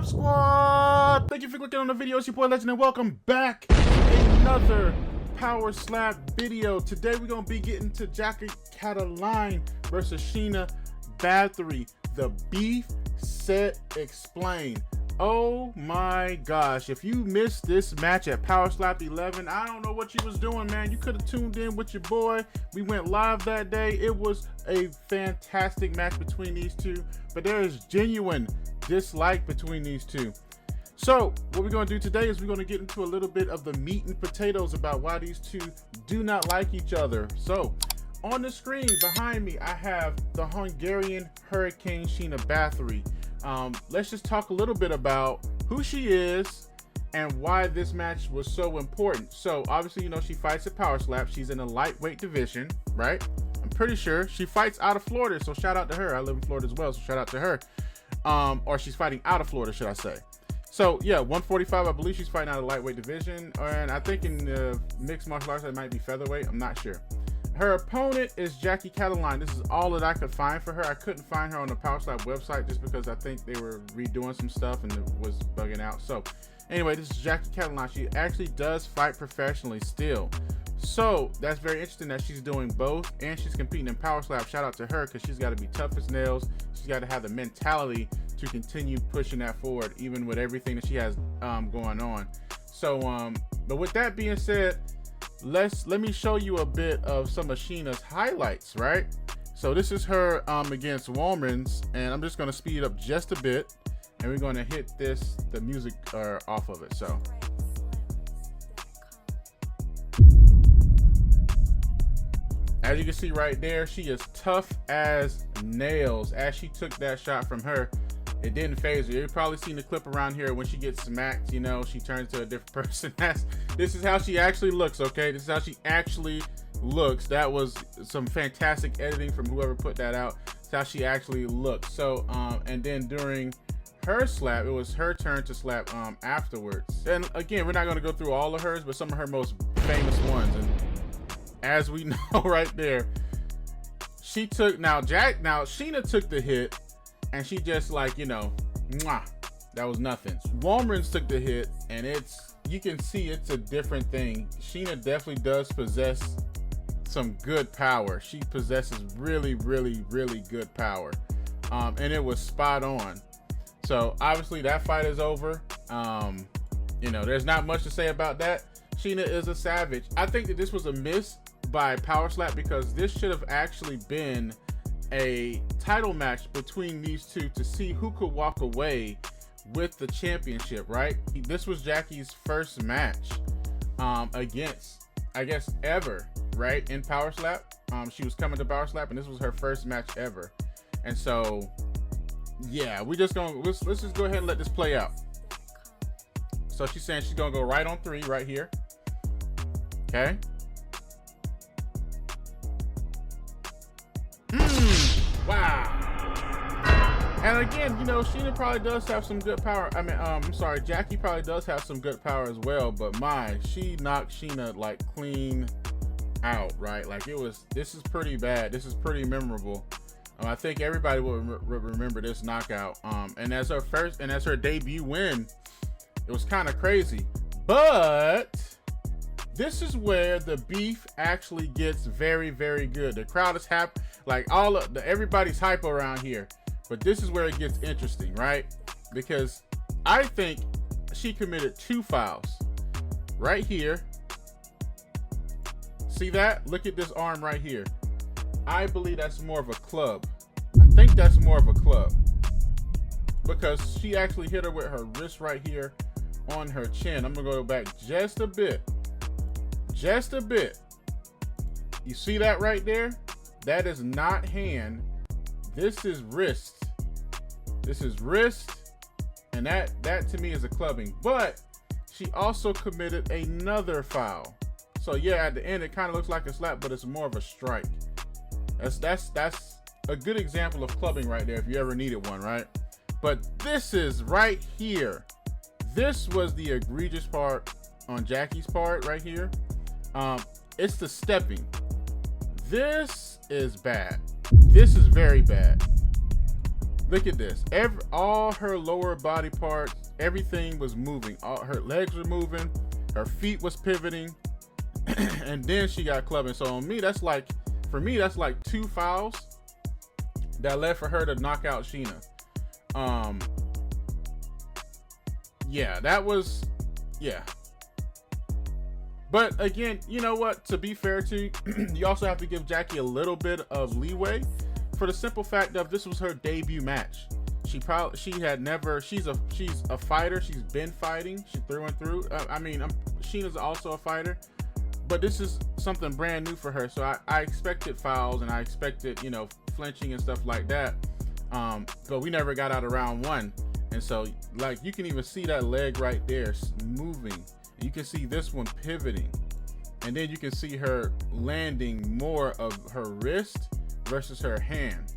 up, squad? Thank you for clicking on the video. It's your boy Legend, and welcome back to another Power Slap video. Today we're gonna be getting to Cataline versus Sheena Bathory. The beef set explain. Oh my gosh, if you missed this match at Power Slap 11, I don't know what you was doing, man. You could have tuned in with your boy. We went live that day. It was a fantastic match between these two, but there is genuine dislike between these two. So what we're going to do today is we're going to get into a little bit of the meat and potatoes about why these two do not like each other. So on the screen behind me, I have the Hungarian Hurricane Sheena Bathory. Let's just talk a little bit about who she is and why this match was so important. So obviously, you know, she fights at Power Slap. She's in a lightweight division, right? I'm pretty sure she fights out of Florida, so shout out to her. I live in Florida as well, so shout out to her. Or she's fighting out of Florida, should I say. So yeah, 145, I believe she's fighting out of lightweight division, and I think in the mixed martial arts it might be featherweight, I'm not sure. Her opponent is Cataline. This is all that I could find for her. I couldn't find her on the Power Slap website just because I think they were redoing some stuff and it was bugging out. So anyway, this is Cataline. She actually does fight professionally still. So that's very interesting that she's doing both and she's competing in Power Slap. Shout out to her because she's got to be tough as nails. She's got to have the mentality to continue pushing that forward even with everything that she has going on. So but with that being said, let me show you a bit of some of Sheena's highlights, right? So this is her against Walmans, and I'm just going to speed up just a bit and we're going to hit the music off of it. So as you can see right there, she is tough as nails. As she took that shot from her, it didn't phase her. You've probably seen the clip around here when she gets smacked, you know, she turns to a different person. This is how she actually looks, okay? This is how she actually looks. That was some fantastic editing from whoever put that out. It's how she actually looks. So, and then during her slap, it was her turn to slap afterwards. And again, we're not going to go through all of hers, but some of her most famous ones. And as we know right there, she took, Sheena took the hit, and she just like, you know, mwah, that was nothing. Walmans took the hit, and you can see it's a different thing. Sheena definitely does possess some good power. She possesses really, really, really good power. And it was spot on. So obviously that fight is over. You know, there's not much to say about that. Sheena is a savage. I think that this was a miss by Power Slap because this should have actually been a title match between these two to see who could walk away with the championship, right? This was Jackie's first match against, I guess, ever, right, in Power Slap. She was coming to Power Slap and this was her first match ever. And so yeah, let's just go ahead and let this play out. So she's saying she's gonna go right on 3 right here. Okay. Wow. And again, you know, Sheena probably does have some good power. I mean, I'm sorry, Jackie probably does have some good power as well, but she knocked Sheena like clean out, right? Like this is pretty bad. This is pretty memorable. I think everybody will remember this knockout. And as her debut win, it was kind of crazy. But this is where the beef actually gets very, very good. The crowd is happy, like everybody's hype around here. But this is where it gets interesting, right? Because I think she committed 2 fouls right here. See that? Look at this arm right here. I believe that's more of a club. I think that's more of a club because she actually hit her with her wrist right here on her chin. I'm gonna go back just a bit. Just a bit. You see that right there? That is not hand. This is wrist. This is wrist. And that to me is a clubbing. But she also committed another foul. So yeah, at the end it kind of looks like a slap, but it's more of a strike. That's a good example of clubbing right there if you ever needed one, right? But this is right here. This was the egregious part on Jackie's part right here. It's the stepping. This is bad. This is very bad. Look at this. All her lower body parts, everything was moving. All her legs were moving, her feet was pivoting, and then she got clubbing. So on me, that's like, for me, that's like 2 fouls that led for her to knock out Sheena. Yeah, that was, yeah. But again, you know what? To be fair to you, you also have to give Jackie a little bit of leeway for the simple fact of this was her debut match. She's a fighter. She's been fighting. She through and through. Sheena's also a fighter, but this is something brand new for her. So I expected fouls and I expected, you know, flinching and stuff like that. But we never got out of round 1. And so, like, you can even see that leg right there moving. You can see this one pivoting. And then you can see her landing more of her wrist versus her hand.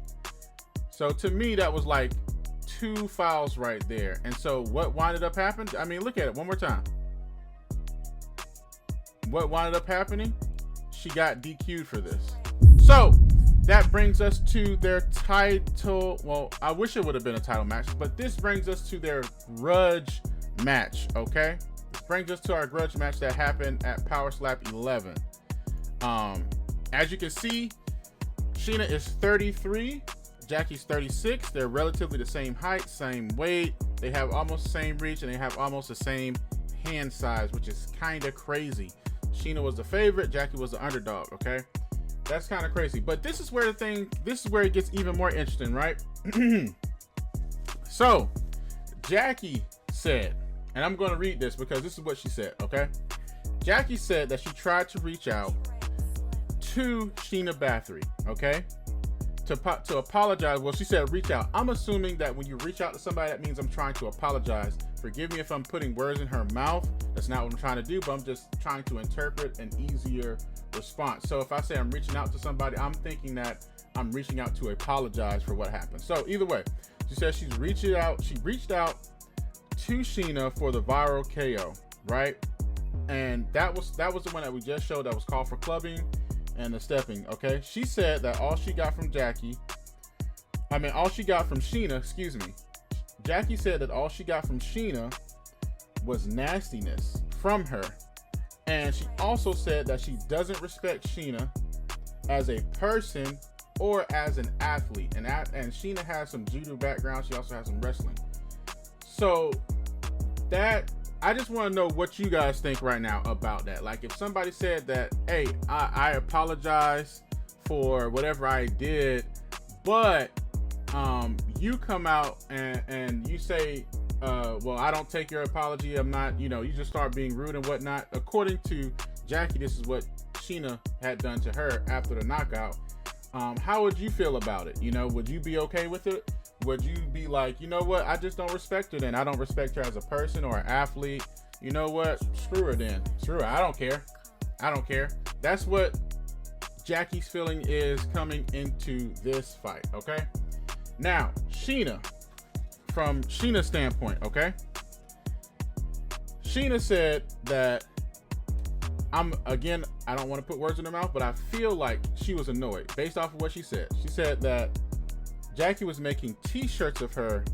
So to me, that was like 2 fouls right there. And so what winded up happening? I mean, look at it one more time. What winded up happening? She got DQ'd for this. So that brings us to their title. Well, I wish it would have been a title match, but this brings us to their grudge match, okay? This brings us to our grudge match that happened at Power Slap 11. As you can see, Sheena is 33, Jackie's 36. They're relatively the same height, same weight. They have almost the same reach, and they have almost the same hand size, which is kind of crazy. Sheena was the favorite, Jackie was the underdog, okay? That's kind of crazy, but this is where it gets even more interesting, right? So Jackie said, and I'm going to read this because this is what she said, okay? Jackie said that she tried to reach out to Sheena Bathory, okay, to apologize. Well, she said reach out. I'm assuming that when you reach out to somebody, that means I'm trying to apologize. Forgive me if I'm putting words in her mouth. That's not what I'm trying to do, but I'm just trying to interpret an easier response. So if I say I'm reaching out to somebody, I'm thinking that I'm reaching out to apologize for what happened. So either way, she says she reached out to Sheena for the viral KO, right? And that was the one that we just showed that was called for clubbing and the stepping, okay? She said that all she got from Sheena, excuse me. Jackie said that all she got from Sheena was nastiness from her. And she also said that she doesn't respect Sheena as a person or as an athlete. And Sheena has some judo background. She also has some wrestling. So that, I just want to know what you guys think right now about that. Like, if somebody said that, hey, I apologize for whatever I did, but you come out and you say, well, I don't take your apology. I'm not, you just start being rude and whatnot. According to Jackie, this is what Sheena had done to her after the knockout. How would you feel about it? Would you be okay with it? Would you be like, you know what? I just don't respect her then. I don't respect her as a person or an athlete. You know what? Screw her then. Screw her. I don't care. I don't care. That's what Jackie's feeling is coming into this fight, okay? Now, Sheena, from Sheena's standpoint, okay? Sheena said that, I don't want to put words in her mouth, but I feel like she was annoyed based off of what she said. She said that Jackie was making t-shirts of her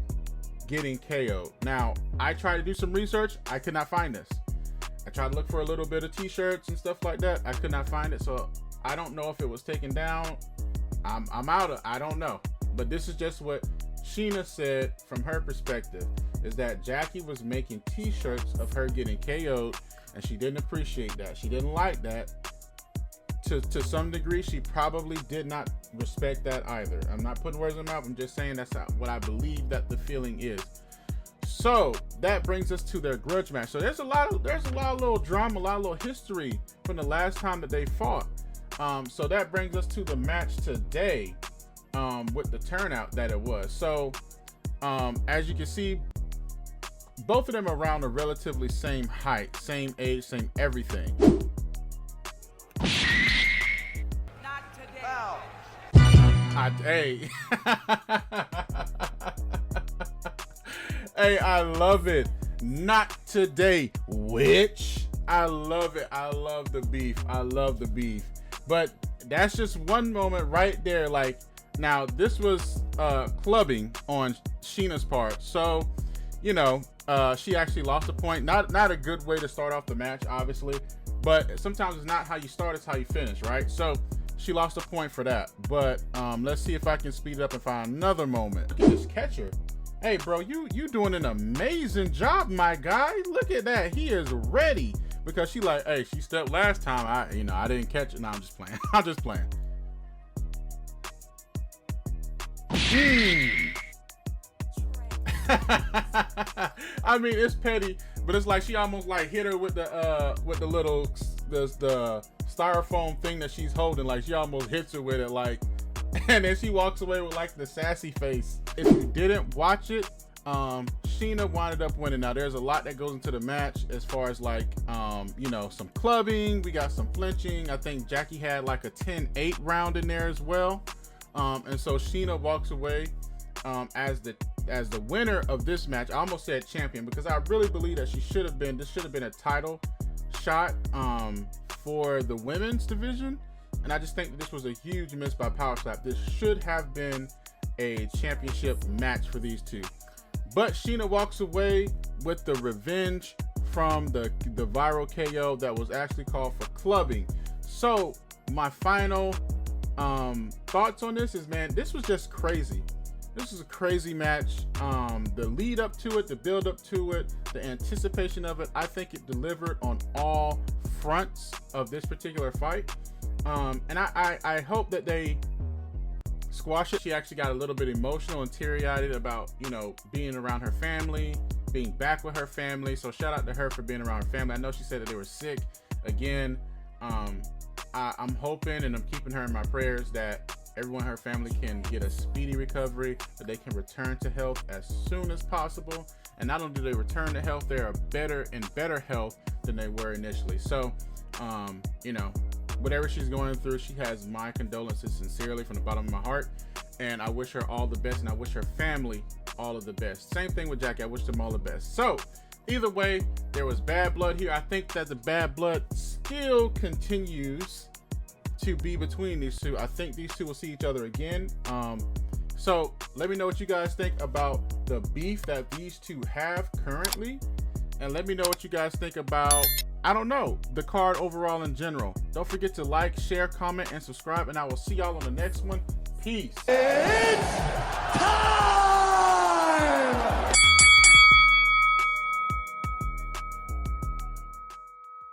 getting KO'd. Now, I tried to do some research. I could not find this. I tried to look for a little bit of t-shirts and stuff like that. I could not find it. So I don't know if it was taken down. I'm out of, I don't know. But this is just what Sheena said from her perspective, is that Jackie was making t-shirts of her getting KO'd, and she didn't appreciate that. She didn't like that. To some degree, she probably did not respect that either. I'm not putting words in my mouth. I'm just saying that's what I believe that the feeling is. So that brings us to their grudge match. So there's a lot of little drama, a lot of little history from the last time that they fought. So that brings us to the match today, with the turnout that it was. So as you can see, both of them are around the relatively same height, same age, same everything. Hey, hey, I love it. Not today, witch. I love it. I love the beef. I love the beef. But that's just one moment right there. Like, now this was clubbing on Sheena's part. So, you know, she actually lost a point. Not a good way to start off the match, obviously, but sometimes it's not how you start, it's how you finish, right? So she lost a point for that. But let's see if I can speed it up and find another moment. Look at this catcher. Hey, bro, you doing an amazing job, my guy. Look at that. He is ready. Because she like, hey, she stepped last time. I didn't catch it. No, I'm just playing. I'm just playing. I mean, it's petty, but it's like she almost like hit her with the little the styrofoam thing that she's holding. Like she almost hits her with it, like, and then she walks away with like the sassy face. If you didn't watch it, Sheena winded up winning. Now there's a lot that goes into the match as far as like you know, some clubbing, we got some flinching. I think Jackie had like a 10-8 round in there as well, and so Sheena walks away as the winner of this match. I almost said champion because I really believe that this should have been a title shot for the women's division, and I just think that this was a huge miss by Power Slap. This should have been a championship match for these two. But Sheena walks away with the revenge from the viral KO that was actually called for clubbing. So my final thoughts on this is, man, this was just crazy. This is a crazy match. The lead up to it, the build up to it, the anticipation of it, I think it delivered on all fronts of this particular fight. And I hope that they squash it. She actually got a little bit emotional and teary-eyed about, you know, being around her family, being back with her family. So shout out to her for being around her family. I know she said that they were sick. Again, I'm hoping and I'm keeping her in my prayers that everyone in her family can get a speedy recovery, that they can return to health as soon as possible. And not only do they return to health, they are in better health than they were initially. So, you know, whatever she's going through, she has my condolences sincerely from the bottom of my heart, and I wish her all the best, and I wish her family all of the best. Same thing with Jackie, I wish them all the best. So either way, there was bad blood here. I think that the bad blood still continues to be between these two. I think these two will see each other again. So let me know what you guys think about the beef that these two have currently, and let me know what you guys think about, I don't know, the card overall in general. Don't forget to like, share, comment, and subscribe, and I will see y'all on the next one. Peace. It's time!